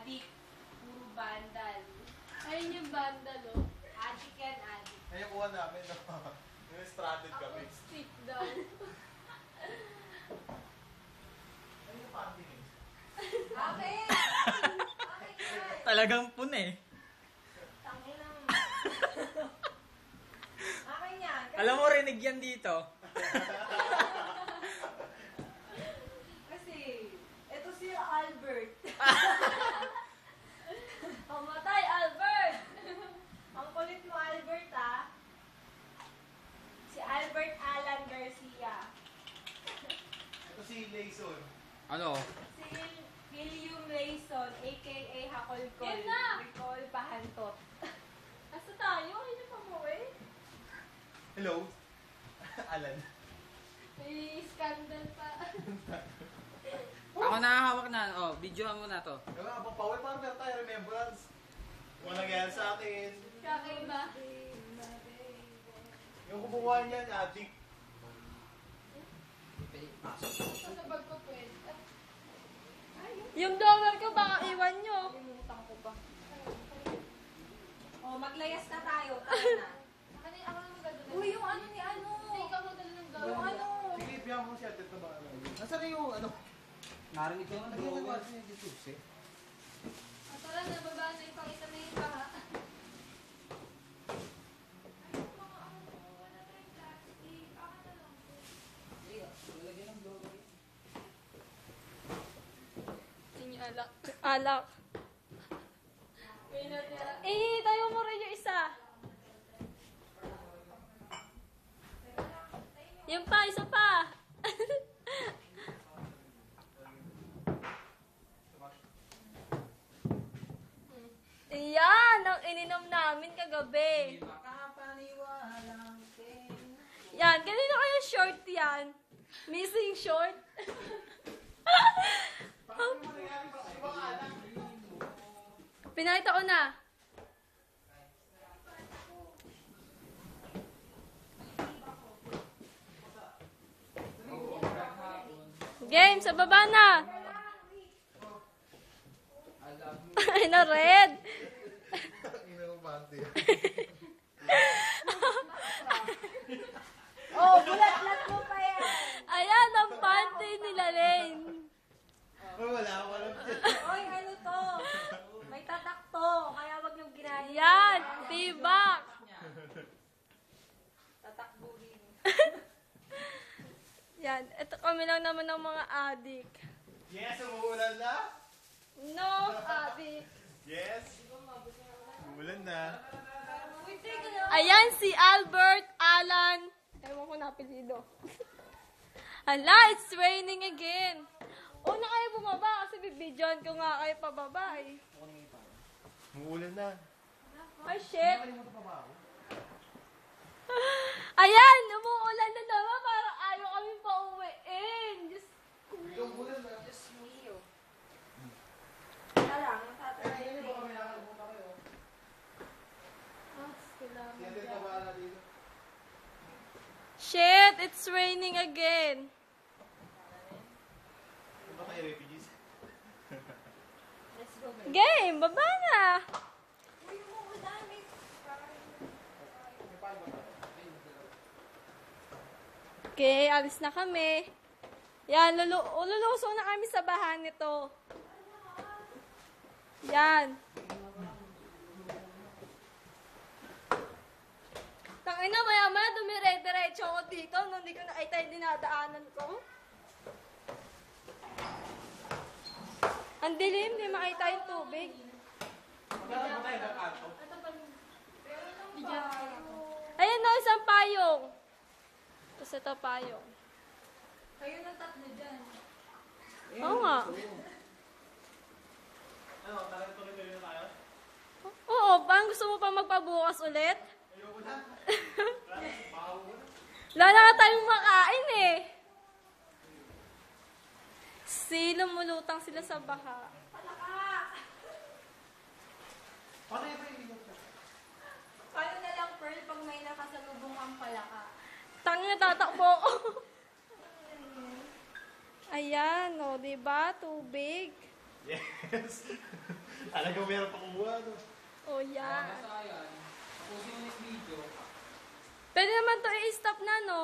Adik. Puro bandal. Ayun yung bandal, oh. Adik yan, adik. Ayun kuha namin, no? Yung stranded kami. Ako stick daw. Ano yung panty niyo? Okay! Talagang pun eh. Tangin lang. Akin yan. Alam mo, rinig yan dito. Kasi, ito si Albert. Pamatay, Albert! Ang kulit mo, Albert, ah. Si Albert Alan Garcia. Ito si Layson. Ano? Si William Layson, a.k.a. Hakolkol. Yan na! Recall Pahantot. Asa tayo? Ayun yung pamuwi. Hello? Alan. May scandal pa. Ako nakahawak na. Oh, videoan mo na to. Yung nga, pagpawin, parang meron tayo remembrance. Kung nangyari sa akin. Kakaiba. Yung kumukuha niyan, adik. Sa bag ko pwede. Yung dollar ko, baka iwan nyo. Limutan ko ba? Oh, maglayas na tayo. Tayo na. Ako na magdadala. Uy, yung ano ni ano? Hindi ikaw magdala ng dollar. Yung ano? Sige, biyan mo siya. Ito ba? Nasaan na yung ano? Narinig ko nga Nagkakawa siya yung juice eh. Tara na, baba na. Ipakita na yung baha. Yung alak. Alak. Tayo mo rin yung isa. Yung pa, isa pa. Iyan, ang ininom namin kagabi. Yan, kanina kayo short yan. Missing short. Pinakita ko na. Game, sa baba na. Ay, na red. Ina yung panty. Oh, bulat-lat mo pa yan. Ayan, ang panty nila Lane. Oh, wala. Oy, ano to? May tatak to. Kaya wag yung ginaya. Yan, tibak. Tatakbuhin. Yan, ito kami lang naman ng mga adik. Yes, umuulan na. No, adik. Yes. Umuulan na. Ayan si Albert Alan. Ewan ko na apelido. Hala, it's raining again. O na kayo bumaba kasi bibidyoan ko nga kayo pababa eh. Umuulan na. Ay, shit. Nakalimutan pa ba ako? Ayan, umuulan na naman. Parang ayaw kami pauwiin. Diyos ko. Yung ulan na. Diyos mio. Kaya lang, natatry Hindi ko ba kami nakalimutan kayo? Siya din pa ba na dito? Shit, it's raining again. Ano ba tayo refugees? Let's go, guys. Game, baba na. Uy, umuulan. May Okay, alis na kami. Yan, luluso na kami sa bahan nito. Yan. Tangina, maya-maya dumire-diretso ako dito nung hindi ko nakita yung dinadaanan ko. Ang dilim, hindi makita yung tubig. Magkano ba tayo ng kanto? Ayan na, isang payong. Tapos ito payong. kayo ng tatlo dyan. Oo nga. Ano, tuloy-tuloy na tayo? Oo, bang gusto mo pa magpabukas ulit? Ayoko na. Wala na tayong makain eh. Lumulutang sila sa baha. Paano yung ikot ka? Paano na lang, Pearl, pag may nakasalubong ang palaka? Tangina, tatakbo ako. Ayan, o, diba? Tubig. Yes. Talagang meron pa kumuha, no? Oh, yan. Basta yan. Tapusin mo next video. Pwede naman to i-stop na, no?